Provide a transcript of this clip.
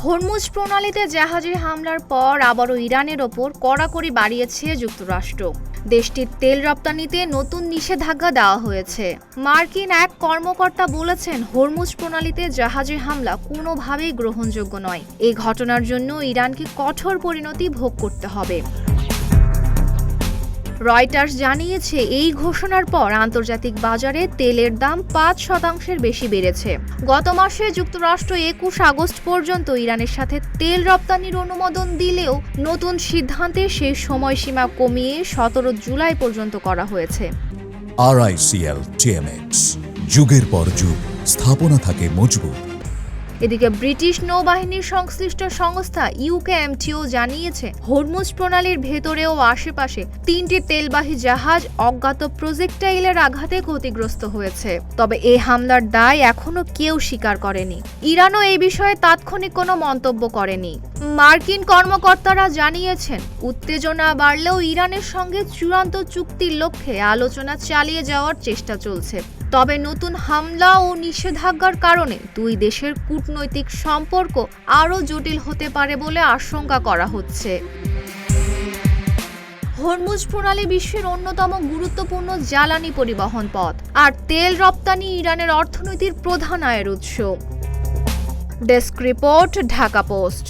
Hormuz প্রণালীতে জাহাজে হামলার পর আবারও ইরানের ওপর কড়াকড়ি বাড়িয়েছে যুক্তরাষ্ট্র। দেশটির তেল রপ্তানিতে নতুন নিষেধাজ্ঞা দেওয়া হয়েছে। মার্কিন এক কর্মকর্তা বলেছেন, হরমুজ প্রণালীতে জাহাজে হামলা কোনোভাবেই গ্রহণযোগ্য নয়। এই ঘটনার জন্য ইরানকে কঠোর পরিণতি ভোগ করতে হবে। রয়টার্স জানিয়েছে, এই ঘোষণার পর আন্তর্জাতিক বাজারে তেলের দাম ৫% বেশি বেড়েছে। গত মাসে যুক্তরাষ্ট্র ২১ আগস্ট পর্যন্ত ইরানের সাথে তেল রপ্তানির অনুমোদন দিলেও নতুন সিদ্ধান্তে সেই সময়সীমা কমিয়ে ১৭ জুলাই পর্যন্ত করা হয়েছে। RICL TMX, যুগের পর যুগ স্থাপনা থাকে মজবুত। এদিকে ব্রিটিশ নৌবাহিনীর সংশ্লিষ্ট সংস্থা UKMTO জানিয়েছে, হরমুজ প্রণালীর ভেতরে ও আশেপাশে ৩টি তেলবাহী জাহাজ অজ্ঞাত প্রজেক্টাইলের আঘাতে ক্ষতিগ্রস্ত হয়েছে। তবে এই হামলার দায় এখনো কেউ স্বীকার করেনি। ইরানও এই বিষয়ে তাৎক্ষণিক কোনো মন্তব্য করেনি। মার্কিন কর্মকর্তারা জানিয়েছেন, উত্তেজনা বাড়লেও ইরানের সঙ্গে চূড়ান্ত চুক্তির লক্ষ্যে আলোচনা চালিয়ে যাওয়ার চেষ্টা চলছে। তবে নতুন হামলা ও নিষেধাজ্ঞার কারণে দুই দেশের কূটনৈতিক সম্পর্ক আরও জটিল হতে পারে বলে আশঙ্কা করা হচ্ছে। হরমুজ প্রণালী বিশ্বের অন্যতম গুরুত্বপূর্ণ জ্বালানি পরিবহন পথ, আর তেল রপ্তানি ইরানের অর্থনীতির প্রধান আয়ের উৎস। Desk report, Dhaka post.